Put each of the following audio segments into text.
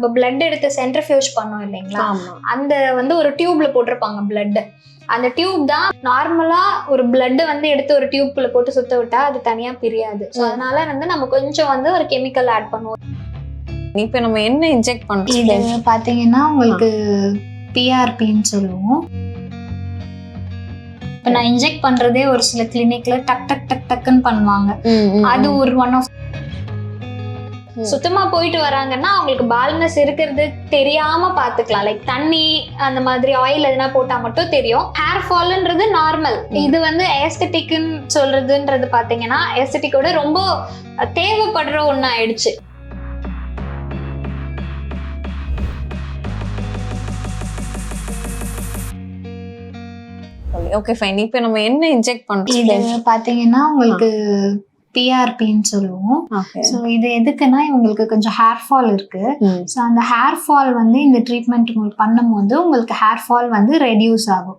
இப்போ பிளட் எடுத்து சென்ட்ரிஃபியூஜ் பண்ணோம் இல்லைங்களா, அந்த வந்து ஒரு டியூப்ல போட்டிருப்பாங்க பிளட். அந்த டியூப் தான் நார்மலா ஒரு பிளட் வந்து எடுத்து ஒரு டியூப்குள்ள போட்டு சுத்த விட்டா அது தனியா பிரியாது. ஸோ அதனால வந்து நம்ம கொஞ்சம் வந்து ஒரு கெமிக்கல் ஆட் பண்ணுவோம். இப்போ நம்ம என்ன இன்ஜெக்ட் பண்றோம்? இது பாத்தீங்கன்னா உங்களுக்கு பிஆர்பின்னு சொல்லுவோம். இப்போ நான் இன்ஜெக்ட் பண்றதே ஒரு சில கிளினிக்ல டக் டக் டக் டக்குன்னு பண்ணுவாங்க. அது ஒரு ஒன் ஆஃப் சுத்தமா போயிட்டு வராங்கன்னா அவங்களுக்கு பால்னஸ் இருக்கிறது தெரியாம பாத்துக்கலாம். லைக் தண்ணி அந்த மாதிரி ஆயில் எதுனா போட்டா மட்டும் தெரியும். ஹேர் ஃபால்ன்றது நார்மல். இது வந்து ஏஸ்தட்டிக்னு சொல்றதுன்றது பாத்தீங்கன்னா ஏஸ்தட்டிக்கோட ரொம்ப தேவைப்படுற ஒண்ணு ஆயிடுச்சு. Okay fine. இப்போ நம்ம என்ன இன்ஜெக்ட் பண்றோம்? இது பாத்தீங்கன்னா உங்களுக்கு பிஆர்பின்னு சொல்லுவோம். ஸோ இது எதுக்குன்னா இவங்களுக்கு கொஞ்சம் ஹேர் ஃபால் இருக்கு. ஸோ அந்த ஹேர் ஃபால் வந்து இந்த ட்ரீட்மெண்ட் உங்களுக்கு பண்ணும்போது உங்களுக்கு ஹேர் ஃபால் வந்து ரெடியூஸ் ஆகும்.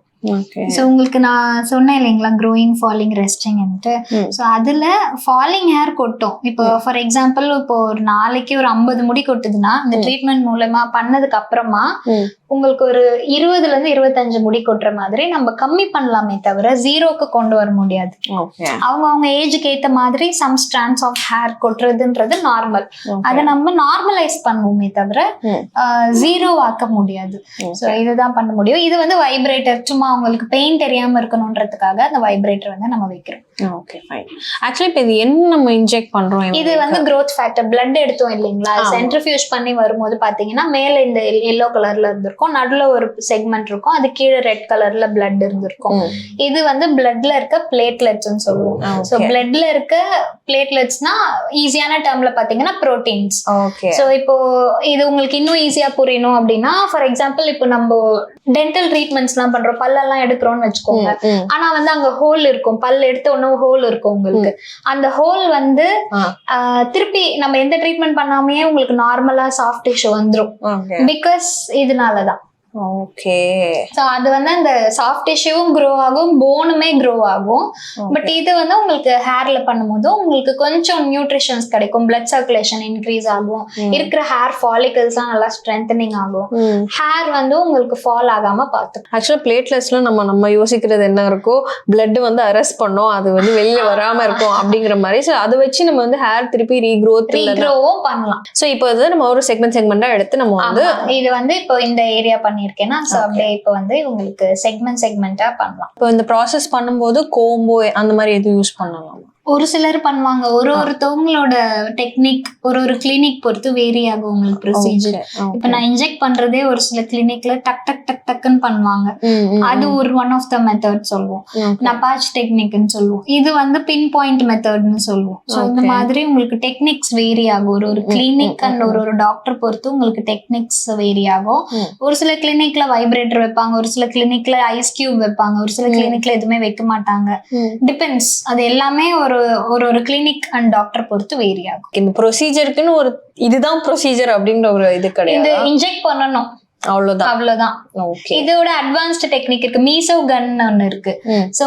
ஸோ உங்களுக்கு நான் சொன்னேன் இல்லைங்களா, க்ரோயிங், ஃபாலிங், ரெஸ்டிங்ன்ட்டு. ஸோ அதுல ஃபாலிங் ஹேர் கொட்டும். இப்போ ஃபார் எக்ஸாம்பிள் இப்போ ஒரு நாளைக்கு ஒரு 50 முடி கொட்டுதுன்னா இந்த ட்ரீட்மெண்ட் மூலமா பண்ணதுக்கு அப்புறமா உங்களுக்கு ஒரு 20ல இருந்து 25 முடி கொட்டுற மாதிரி நம்ம கம்மி பண்ணலாமே தவிர ஜீரோக்கு கொண்டு வர முடியாது. அவங்க ஏஜுக்கு ஏத்த மாதிரி சம் ஸ்ட்ராண்ட்ஸ் ஆஃப் ஹேர் கொட்டுறதுன்றது நார்மல். அதை நம்ம நார்மலைஸ் பண்ணுவோமே தவிர ஜீரோ ஆக்க முடியாது. ஸோ இதுதான் பண்ண முடியும். இது வந்து வைப்ரேட்டர், சும்மா அவங்களுக்கு பெயின் தெரியாம இருக்கணும்ன்றதுக்காக அந்த வைப்ரேட்டர் வந்து நம்ம வைக்கிறோம். Okay fine. ஆக்சுவலி இப்போ இது என்ன நம்ம இன்ஜெக்ட் பண்றோம்? இது வந்து growth factor. blood எடுத்தோம் இல்லைங்களா, சென்ட்ரிஃபியூஜ் பண்ணி வரும்போது பாத்தீங்கன்னா மேல இந்த எல்லோ கலர்ல இருந்திருக்கும், நடுவுல ஒரு செக்மெண்ட் இருக்கும், அது கீழே ரெட் கலர்ல blood இருந்திருக்கும். இது வந்து bloodல இருக்க பிளேட்லெட்ஸ்னு சொல்லுவோம். ஸோ bloodல இருக்க பிளேட்லெட்ஸ்னா ஈஸியான டேர்ம்ல பாத்தீங்கன்னா புரோட்டீன்ஸ். ஸோ இப்போ இது உங்களுக்கு இன்னும் ஈஸியா புரியணும் அப்படின்னா, ஃபார் எக்ஸாம்பிள் இப்போ நம்ம டென்டல் ட்ரீட்மெண்ட்ஸ் எல்லாம் பண்றோம், பல்லெல்லாம் எடுக்கிறோம்னு வச்சுக்கோங்க. ஆனா வந்து அங்க ஹோல் இருக்கும், பல் எடுத்த உடனே ஹோல் இருக்கும் உங்களுக்கு. அந்த ஹோல் வந்து திருப்பி நம்ம எந்த ட்ரீட்மெண்ட் பண்ணாமையே உங்களுக்கு நார்மலா சாஃப்ட் டிஷ்யூ வந்துரும். பிகாஸ் இதனாலதான். ஓகே. சோ அது வந்து அந்த சாஃப்ட் டிஷ்யூவும் க்ரோ ஆகும், போனுமே க்ரோ ஆகும். பட் இது வந்து உங்களுக்கு ஹேர்ல பண்ணும்போது உங்களுக்கு கொஞ்சம் நியூட்ரிஷன்ஸ் கிடைக்கும், பிளட் சர்க்குலேஷன் இன்க்ரீஸ் ஆகும், இருக்கிற ஹேர் ஃபாலிகல்ஸ் நல்லா ஸ்ட்ரென்தனிங் ஆகும், ஹேர் வந்து உங்களுக்கு ஃபால் ஆகாம பார்த்து. ஆக்சுவலா பிளேட்லெட்ஸ்ல நம்ம யோசிக்கிறது என்ன இருக்கோ, பிளட் வந்து அரெஸ்ட் பண்ணோம், அது வந்து வெளியே வராம இருக்கும் அப்படிங்கிற மாதிரி. ஸோ அதை வச்சு நம்ம வந்து ஹேர் திருப்பி ரீக்ரோவும் பண்ணலாம். ஸோ இப்போ வந்து நம்ம ஒரு செக்மெண்டா எடுத்து நம்ம வந்து இது வந்து இப்போ இந்த ஏரியா பண்ணிருக்கேன்னா இப்போ வந்து உங்களுக்கு செக்மெண்டா பண்ணலாம். இப்போ இந்த ப்ராசஸ் பண்ணும்போது கோம்போ அந்த மாதிரி எதுவும் யூஸ் பண்ணலாம்? ஒரு சிலர் பண்ணுவாங்க. ஒருத்தவங்களோட டெக்னிக் ஒரு கிளினிக் பொறுத்து வேரி ஆகும் உங்களுக்கு ப்ரொசீஜர். இப்ப நான் இன்ஜெக்ட் பண்றதே ஒரு சில கிளினிக்ல டக் டக் டக் டக்குன்னு பண்ணுவாங்க. அது ஒரு ஒன் ஆஃப் த மெத்தட் சொல்லுவோம். நபாச் டெக்னிக்னு சொல்லுவோம். இது வந்து பின் பாயிண்ட் மெத்தட்னு சொல்லுவோம். ஸோ இந்த மாதிரி உங்களுக்கு டெக்னிக்ஸ் வேரி ஆகும். ஒரு கிளினிக் அண்ட் ஒரு டாக்டர் பொறுத்து உங்களுக்கு டெக்னிக்ஸ் வேரி ஆகும். ஒரு சில கிளினிக்ல வைப்ரேட்டர் வைப்பாங்க, ஒரு சில கிளினிக்ல ஐஸ் கியூப் வைப்பாங்க, ஒரு சில கிளினிக்ல எதுவுமே வைக்க மாட்டாங்க. டிபெண்ட்ஸ். அது எல்லாமே ஒரு கிளினிக் அண்ட் டாக்டர் பொறுத்து வேரி ஆகும். இந்த ப்ரொசீஜருக்குன்னு ஒரு இதுதான் ப்ரொசீஜர் அப்படின்ற ஒரு இது கிடையாது. இன்ஜெக்ட் பண்ணணும், அவ்வளவுதான். இதோட அட்வான்ஸ்ட் டெக்னிக் இருக்கு. மீசோ கன் ஒன்னு இருக்கு. சோ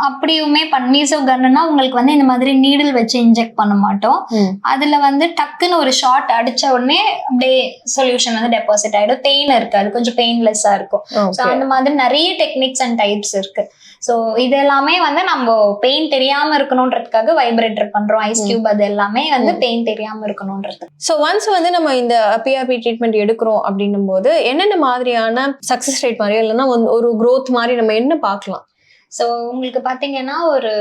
அப்படியுமே மீசோ கன்னா உங்களுக்கு வந்து இந்த மாதிரி நீடில் வச்சு இன்ஜெக்ட் பண்ண மாட்டோம். அதுல வந்து டக்குன்னு ஒரு ஷாட் அடிச்ச உடனே அப்படியே சொல்யூஷன் வந்து டெபாசிட் ஆயிடும். பெயின் இருக்காது, கொஞ்சம் பெயின்லெஸ்ஸா இருக்கும். சோ அந்த மாதிரி நிறைய டெக்னிக்ஸ் அண்ட் டைப்ஸ் இருக்கு. சோ இது எல்லாமே வந்து நம்ம பெயின் தெரியாம இருக்கணும்ன்றதுக்காக வைப்ரேட்டர் பண்றோம், ஐஸ் கியூப், அது எல்லாமே வந்து பெயின் தெரியாம இருக்கணும்ன்றது. சோ ஒன்ஸ் வந்து நம்ம இந்த பிஆர்பி ட்ரீட்மெண்ட் எடுக்கிறோம் அப்படின்னும் போது என்னென்ன மாதிரியான சக்சஸ் ரேட் மாதிரி இல்லைன்னா ஒரு growth மாதிரி நம்ம என்ன பார்க்கலாம்? சோ உங்களுக்கு பாத்தீங்கன்னா ஒரு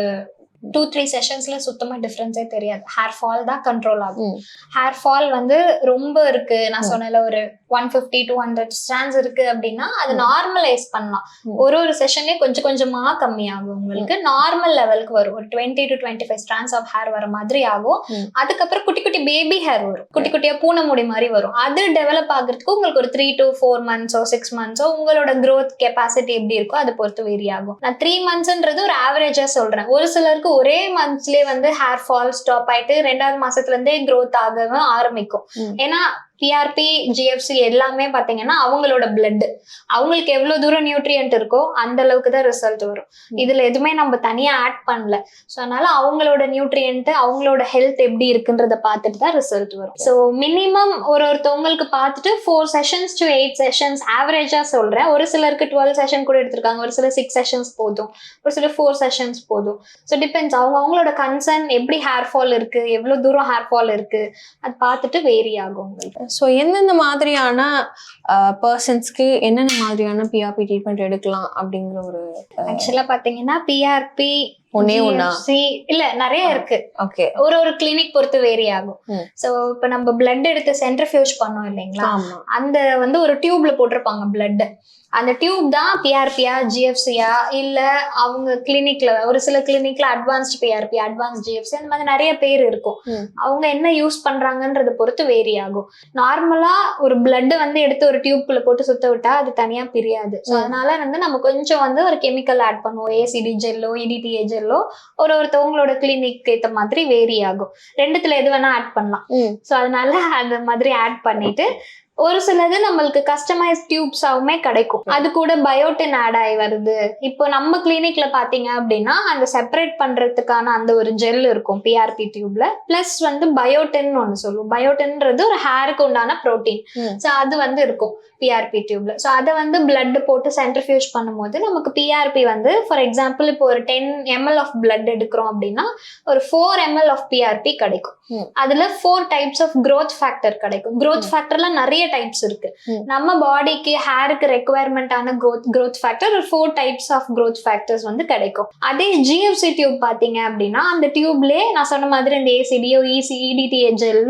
2-3 செஷன்ஸ்ல சுத்தமா டிஃபரன்ஸே தெரியாது. ஹேர் ஃபால் தான் கண்ட்ரோல் ஆகும். ஹேர் ஃபால் வந்து ரொம்ப இருக்கு, நான் சொன்னல ஒரு 150-200 ஸ்ட்ராண்ட்ஸ் இருக்கு அப்படின்னா அது நார்மலைஸ் பண்ணலாம். ஒரு செஷன்லயே கொஞ்சம் கொஞ்சமா கம்மியாகும். உங்களுக்கு நார்மல் லெவலுக்கு வரும். ஒரு 20-25 ஸ்ட்ராண்ட்ஸ் ஆஃப் ஹேர் வர மாதிரி ஆகும். அதுக்கப்புறம் குட்டி குட்டி பேபி ஹேர் வரும், குட்டி குட்டியா பூனை முடி மாதிரி வரும். அது டெவலப் ஆகுறதுக்கு உங்களுக்கு ஒரு 3 to 4 months 6 months உங்களோட growth கெப்பாசிட்டி எப்படி இருக்கோ அதை பொறுத்து வேரி ஆகும். நான் 3 monthsன்றது ஒரு ஆவரேஜா சொல்றேன். ஒரு சிலருக்கு ஒரே மந்த்ஸ்லயே வந்து ஹேர் ஃபால் ஸ்டாப் ஆயிட்டு 2வது மாசத்துல இருந்தே growth ஆக ஆரம்பிக்கும். ஏன்னா பிஆர்பி ஜிஎஃப்சி எல்லாமே பாத்தீங்கன்னா அவங்களோட பிளட், அவங்களுக்கு எவ்வளவு தூரம் நியூட்ரியன்ட் இருக்கோ அந்த அளவுக்கு தான் ரிசல்ட் வரும். இதுல எதுவுமே நம்ம தனியா ஆட் பண்ணல. ஸோ அதனால அவங்களோட நியூட்ரியன்ட், அவங்களோட ஹெல்த் எப்படி இருக்குன்றத பார்த்துட்டு தான் ரிசல்ட் வரும். ஸோ மினிமம் ஒருத்தவங்களுக்கு பார்த்துட்டு 4 sessions to 8 sessions ஆவரேஜா சொல்றேன். ஒரு சிலருக்கு 12 செஷன் கூட எடுத்திருக்காங்க, ஒரு சிலர் 6 sessions போதும், ஒரு சிலர் 4 sessions போதும். ஸோ டிபெண்ட்ஸ், அவங்களோட கன்சர்ன் எப்படி ஹேர் ஃபால் இருக்கு, எவ்வளவு தூரம் ஹேர் ஃபால் இருக்கு, அது பார்த்துட்டு வேரி ஆகும் உங்களுக்கு. ஸோ எந்தெந்த மாதிரியான பர்சன்ஸ்க்கு என்னென்ன மாதிரியான பிஆர்பி ட்ரீட்மெண்ட் எடுக்கலாம் அப்படிங்கிற ஒரு ஆக்சுவலா பாத்தீங்கன்னா பிஆர்பி ஒன்னே ஒண்ணா இல்ல நிறைய இருக்கு. ஓகே, ஒரு கிளினிக் பொறுத்து வேரி ஆகும். சோ இப்ப நம்ம பிளட் எடுத்து சென்ட்ரிஃபியூஜ் பண்ணோம் இல்லைங்களா, அந்த வந்து ஒரு டியூப்ல போட்டிருப்பாங்க பிளட். அந்த டியூப் தான் பிஆர்பியா ஜிஎஃப்சியா இல்ல அவங்க கிளினிக்ல, ஒரு சில கிளினிக்ல அட்வான்ஸ்ட் பிஆர்பி, அட்வான்ஸ் ஜிஎஃப்சி, அந்த மாதிரி நிறைய பேர் இருக்கும். அவங்க என்ன யூஸ் பண்றாங்கன்றத பொறுத்து வேரி ஆகும். நார்மலா ஒரு பிளட் வந்து எடுத்து ஒரு டியூப்குள்ள போட்டு சுத்த விட்டா அது தனியா பிரியாது. ஸோ அதனால வந்து நம்ம கொஞ்சம் வந்து ஒரு கெமிக்கல் ஆட் பண்ணுவோம், ஏசிடி ஜெல்லோ இடிடிஏ ஜெல்லோ, ஒருத்தவங்களோட கிளினிக் ஏற்ற மாதிரி வேரி ஆகும். ரெண்டுத்துல எது வேணா ஆட் பண்ணலாம். ஸோ அதனால அந்த மாதிரி ஆட் பண்ணிட்டு ஒரு சிலது நம்மளுக்கு கஸ்டமைஸ் டியூப்ஸாவுமே கிடைக்கும். அது கூட பயோட்டின் ஆட் ஆகி வருது. இப்போ நம்ம கிளினிக்ல பாத்தீங்க அப்படின்னா அந்த செப்பரேட் பண்றதுக்கான அந்த ஒரு ஜெல் இருக்கும் பிஆர்பி டியூப்ல, பிளஸ் வந்து பயோட்டின் ஒன்னு சொல்லுவோம். பயோட்டின்றது ஒரு ஹேருக்கு உண்டான புரோட்டீன். ஸோ அது வந்து இருக்கும் பிஆர்பி டியூப்ல. ஸோ அதை வந்து பிளட் போட்டு சென்ட்ரிஃபியூஜ் பண்ணும்போது நமக்கு பிஆர்பி வந்து ஃபார் எக்ஸாம்பிள் இப்போ ஒரு 10 ml ஆஃப் பிளட் எடுக்கிறோம் அப்படின்னா ஒரு 4 ml ஆஃப் பிஆர்பி கிடைக்கும். அதுல 4 types ஆஃப் growth factor கிடைக்கும். growth factorல நிறைய டைப்ஸ் இருக்கு. நம்ம பாடிக்கு ஹேருக்கு ரெக்குவயர்மெண்ட் ஆன growth factor ஒரு 4 types ஆஃப் growth factors வந்து கிடைக்கும். அதே ஜிஎஃப்சி டியூப் பாத்தீங்க அப்படின்னா அந்த டியூப்லயே நான் சொன்ன மாதிரி இந்த ஏசிடிஓ இடிடிஏ ஜெல்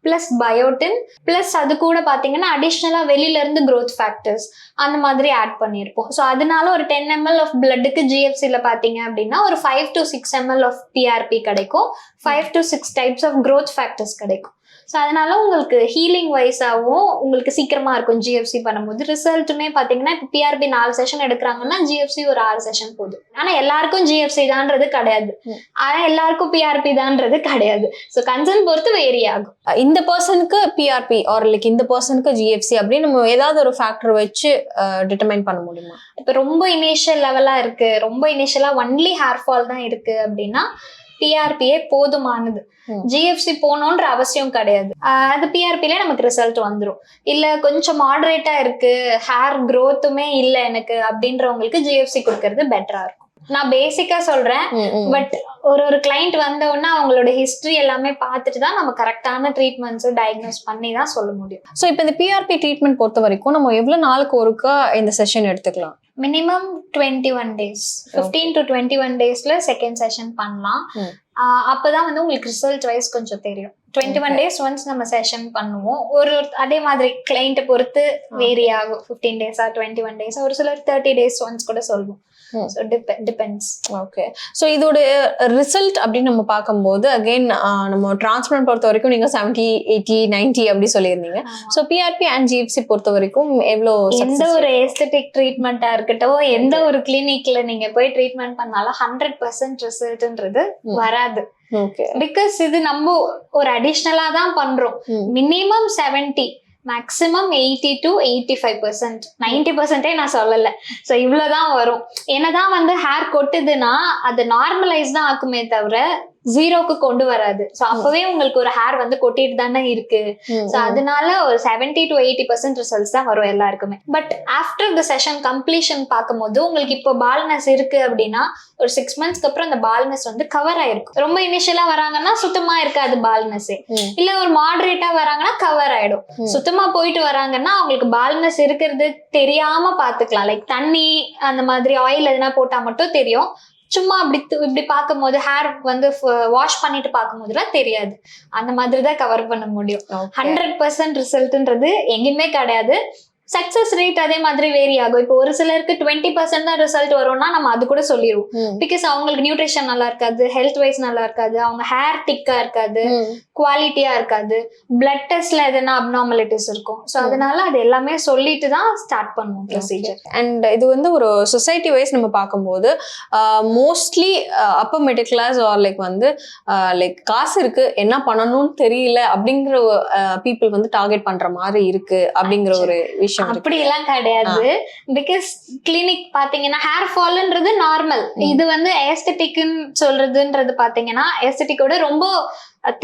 பிளஸ் பயோட்டின் பிளஸ் அது கூட பாத்தீங்கன்னா அடிஷ்னலா வெளியில இருந்து growth factors அந்த மாதிரி ஆட் பண்ணியிருப்போம். ஸோ அதனால ஒரு 10 ml ஆஃப் பிளட்டுக்கு ஜிஎஃப்சில பாத்தீங்க அப்படின்னா ஒரு 5 to 6 ml ஆஃப் பிஆர்பி கிடைக்கும். 5 to 6 types of growth factors கிடைக்கும். ஸோ அதனால உங்களுக்கு ஹீலிங் வைஸாகவும் உங்களுக்கு சீக்கிரமா இருக்கும் ஜிஎஃப்சி பண்ணும்போது. ரிசல்ட்டுமே பாத்தீங்கன்னா இப்போ பிஆர்பி 4 செஷன் எடுக்கிறாங்கன்னா ஜிஎஃப்சி ஒரு 6 செஷன் போதும். ஆனா எல்லாருக்கும் ஜிஎஃப்சி தான்றது கிடையாது, ஆனா எல்லாருக்கும் பிஆர்பி தான்றது கிடையாது. ஸோ கன்சர்ன் பொறுத்து வேரி ஆகும். இந்த பர்சனுக்கு பிஆர்பி ஆர் லைக் இந்த பர்சனுக்கு ஜிஎஃப்சி அப்படின்னு நம்ம ஏதாவது ஒரு ஃபேக்டர் வச்சு டிட்டர்மைன் பண்ண முடியுமா? இப்போ ரொம்ப இனிஷியல் லெவலா இருக்கு, ரொம்ப இனிஷியலா ஒன்லி ஹேர் ஃபால் தான் இருக்கு அப்படின்னா பிஆர்பியே போதுமானது. ஜிஎஃப்சி போகணுன்ற அவசியம் கிடையாது. அது பிஆர்பிலே நமக்கு ரிசல்ட் வந்துடும். இல்ல கொஞ்சம் மாடரேட்டா இருக்கு, ஹேர் க்ரோத்துமே இல்லை எனக்கு அப்படின்றவங்களுக்கு ஜிஎஃப்சி கொடுக்கறது பெட்டரா இருக்கும். நான் பேசிக்கா சொல்றேன். பட் ஒரு கிளைண்ட் வந்தோன்னா அவங்களோட ஹிஸ்டரி எல்லாமே பார்த்துட்டு தான் நம்ம கரெக்டான ட்ரீட்மெண்ட்ஸ் டயக்னோஸ் பண்ணி தான் சொல்ல முடியும். ஸோ இப்போ இந்த பிஆர்பி ட்ரீட்மெண்ட் பொறுத்த வரைக்கும் நம்ம எவ்வளவு நாளுக்கு ஒருக்கா இந்த செஷன் எடுத்துக்கலாம்? மினிமம் 21 days, 15 to 21 daysல செகண்ட் செஷன் பண்ணலாம். அப்பதான் வந்து உங்களுக்கு ரிசல்ட் வைஸ் கொஞ்சம் தெரியும். 21 days ஒன்ஸ் நம்ம செஷன் பண்ணுவோம். ஒரு அதே மாதிரி கிளைண்ட்டை பொறுத்து வேரி ஆகும். 15 days 21 days, ஒரு சிலர் 30 days ஒன்ஸ் கூட சொல்லுவோம். So depends. ஓகே, ஸோ இதோட ரிசல்ட் அப்படின்னு நம்ம பார்க்கும்போது அகைன் நம்ம டிரான்ஸ்பிளான்ட் பொறுத்த வரைக்கும் நீங்க 70, 80, 90 அப்படி சொல்லியிருந்தீங்க. ஸோ பிஆர்பி அண்ட் ஜிஎஃப்சி பொறுத்த வரைக்கும் எவ்வளோ? எந்த ஒரு எஸ்தெட்டிக் ட்ரீட்மெண்டா இருக்கட்டும், எந்த ஒரு கிளினிக்ல நீங்க போய் ட்ரீட்மெண்ட் பண்ணாலும் 100% ரிசல்ட்ன்றது வராது. பிகாஸ் இது நம்ம ஒரு அடிஷ்னலா தான் பண்றோம். மினிமம் 70, மேக்ஸிமம் 80 to 85%, 90% நான் சொல்லல. ஸோ இவ்வளவுதான் வரும். என்னதான் வந்து ஹேர் கொட்டுதுன்னா அது நார்மலைஸ் தான் ஆக்குமே தவிர ஜீரோக்கு கொண்டு வராது. ஸோ அப்பவே உங்களுக்கு ஒரு ஹேர் வந்து கொட்டிட்டு தானே இருக்கு. ஸோ அதனால ஒரு 70 to 80% ரிசல்ட்ஸ் தான் வரும் எல்லாருக்குமே. But after the session completion பார்க்கும்போது உங்களுக்கு இப்போ பால்னஸ் இருக்கு அப்படின்னா ஒரு 6 monthsக்கு அப்புறம் அந்த பால்னஸ் வந்து கவர் ஆயிருக்கும். ரொம்ப இனிஷியலா வராங்கன்னா சுத்தமா இருக்காது பால்னஸே, இல்ல ஒரு மாடரேட்டா வராங்கன்னா கவர் ஆயிடும். சுத்தமா போயிட்டு வராங்கன்னா அவங்களுக்கு பால்னஸ் இருக்கிறது தெரியாம பாத்துக்கலாம். லைக் தண்ணி அந்த மாதிரி ஆயில் எதுனா போட்டா மட்டும் தெரியும். சும்மா இப்படி பார்க்கும் போது ஹேர் வந்து வாஷ் பண்ணிட்டு பார்க்கும் போதுலாம் தெரியாது. அந்த மாதிரி தான் கவர் பண்ண முடியும். 100% ரிசல்ட்ன்றது எங்கேயுமே கிடையாது. சக்சஸ் ரேட் அதே மாதிரி வேரி ஆகும். இப்போ ஒரு சிலருக்கு 20% தான் ரிசல்ட் வரும்னா நம்ம அது கூட சொல்லிடுவோம். பிகாஸ் அவங்களுக்கு நியூட்ரிஷன் நல்லா இருக்காது, ஹெல்த் வைஸ் நல்லா இருக்காது, அவங்க ஹேர் திக்கா இருக்காது, குவாலிட்டியா இருக்காது, பிளட் டெஸ்ட்ல எதனா அப்நார்மலிட்டிஸ் இருக்கும். ஸோ அதனால அது எல்லாமே சொல்லிட்டு தான் ஸ்டார்ட் பண்ணுவோம் ப்ரொசீஜர். அண்ட் இது வந்து ஒரு சொசைட்டி வைஸ் நம்ம பார்க்கும்போது mostly upper middle class or like வந்து லைக் காசு இருக்கு என்ன பண்ணணும்னு தெரியல அப்படிங்கிற பீப்புள் வந்து டார்கெட் பண்ற மாதிரி இருக்கு அப்படிங்கிற ஒரு விஷயம். அப்படி எல்லாம் கிடையாது. பிகாஸ் கிளினிக் பாத்தீங்கன்னா ஹேர் ஃபால்ன்றது நார்மல். இது வந்து ஏஸ்தட்டிக்னு சொல்றதுன்றது பாத்தீங்கன்னா ஏஸ்தட்டிக்கோட ரொம்ப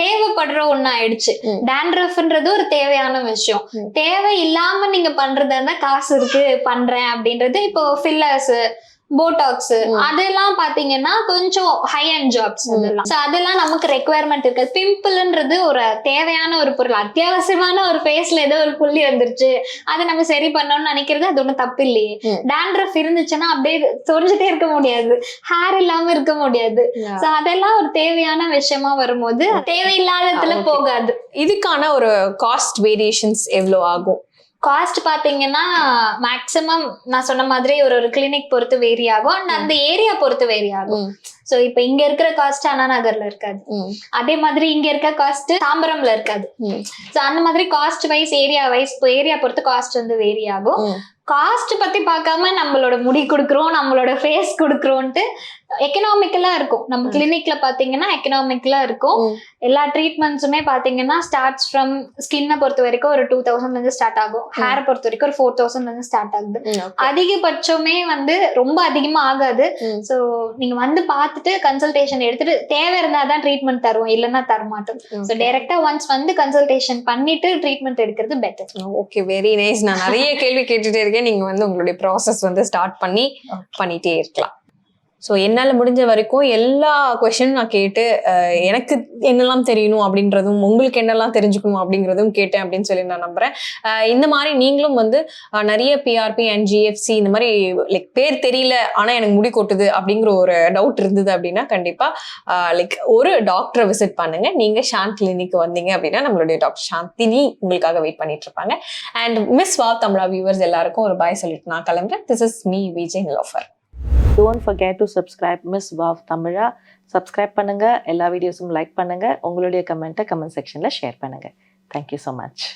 தேவைப்படுற ஒண்ணு ஆயிடுச்சு. டேண்ட்ரஃப்ன்றது ஒரு தேவையான விஷயம். தேவை இல்லாம நீங்க பண்றதா இருந்தா காசு இருக்கு பண்றேன் அப்படின்றது. இப்போ ஃபில்லர்ஸ், போட்டாக்ஸ் அதெல்லாம் பாத்தீங்கன்னா கொஞ்சம் ஹை அண்ட் ஜாப்ஸ் அதெல்லாம். சோ அதெல்லாம் நமக்கு ரெக்குவயர்மெண்ட் இருக்காது. பிம்பிள்ன்றது ஒரு தேவையான ஒரு பொருள், அத்தியாவசியமான ஒரு ஃபேஸ்ல ஏதோ ஒரு புள்ளி வந்துருச்சு அதை நம்ம சரி பண்ணணும்னு நினைக்கிறது அது ஒண்ணும் தப்பு இல்லையே. டேண்ட்ரஃப் இருந்துச்சுன்னா அப்படியே சொரிஞ்சுட்டே இருக்க முடியாது, ஹேர் இல்லாம இருக்க முடியாது. சோ அதெல்லாம் ஒரு தேவையான விஷயமா வரும்போது தேவையில்லாததுல போகாது. இதுக்கான ஒரு காஸ்ட் வேரியேஷன்ஸ் எவ்வளவு ஆகும்? காஸ்ட் பாத்தீங்கன்னா மேக்சிமம் நான் சொன்ன மாதிரி ஒரு கிளினிக் பொறுத்து வேரி ஆகும். அண்ட் அந்த ஏரியா பொறுத்து வேரி ஆகும். சோ இப்ப இங்க இருக்கிற காஸ்ட் அண்ணா நகர்ல இருக்காது, அதே மாதிரி இங்க இருக்க காஸ்ட் தாம்பரம்ல இருக்காது. சோ அந்த மாதிரி caste wise area wise area பொறுத்து காஸ்ட் வந்து வேரி ஆகும். காஸ்ட் பத்தி பார்க்காம நம்மளோட முடி கொடுக்குறோம், நம்மளோட ஃபேஸ் கொடுக்குறோன்ட்டு எக்கனாமிக்கலா இருக்கும். நம்ம கிளினிக்ல பாத்தீங்கன்னா எக்கனாமிக்கலா இருக்கும். எல்லா ட்ரீட்மெண்ட்ஸுமே பாத்தீங்கன்னா ஸ்டார்ட்ஸ் ஃப்ரம் ஸ்கின்னை பொறுத்த வரைக்கும் ஒரு 2000 இருந்து ஸ்டார்ட் ஆகும், ஹேர் பொறுத்த வரைக்கும் ஒரு 4000 இருந்து ஸ்டார்ட் ஆகுது. அதிகபட்சமே வந்து ரொம்ப அதிகமா ஆகாது. சோ நீங்க வந்து பார்த்துட்டு கன்சல்டேஷன் எடுத்துட்டு தேவை இருந்தாதான் ட்ரீட்மெண்ட் தருவோம், இல்லைன்னா தரமாட்டோம். ஸோ டைரக்டா ஒன்ஸ் வந்து கன்சல்டேஷன் பண்ணிட்டு ட்ரீட்மெண்ட் எடுக்கிறது பெட்டர். Okay, very nice. நான் நிறைய கேள்வி கேட்டுட்டே இருக்கேன், நீங்க வந்து உங்களுடைய ப்ராசஸ் வந்து ஸ்டார்ட் பண்ணிட்டே இருக்கலாம். ஸோ என்னால் முடிஞ்ச வரைக்கும் எல்லா கொஷனும் நான் கேட்டு எனக்கு என்னெல்லாம் தெரியணும் அப்படின்றதும் உங்களுக்கு என்னெல்லாம் தெரிஞ்சுக்கணும் அப்படிங்கிறதும் கேட்டேன் அப்படின்னு சொல்லி நான் நம்புறேன். இந்த மாதிரி நீங்களும் வந்து நிறைய பிஆர்பி அண்ட் ஜிஎஃப்சி இந்த மாதிரி லைக் பேர் தெரியல ஆனால் எனக்கு முடி கொட்டுது அப்படிங்கிற ஒரு டவுட் இருந்தது அப்படின்னா கண்டிப்பாக லைக் ஒரு டாக்டரை விசிட் பண்ணுங்க. நீங்கள் ஷாந்த் கிளினிக் வந்தீங்க அப்படின்னா நம்மளுடைய டாக்டர் சாந்தினி உங்களுக்காக வெயிட் பண்ணிட்டு இருப்பாங்க. அண்ட் மிஸ் வாவ் தமிழா வியூவர்ஸ் எல்லாருக்கும் ஒரு பாய் சொல்லிட்டு நான் கிளம்புறேன். This is me Vijay Nilofar. Don't forget to subscribe Miss Vav Tamila. Subscribe பண்ணுங்க, எல்லா வீடியோஸும் லைக் பண்ணுங்க, உங்களுடைய கமெண்ட்டை கமெண்ட் செக்ஷன்ல ஷேர் பண்ணுங்க. Thank you so much.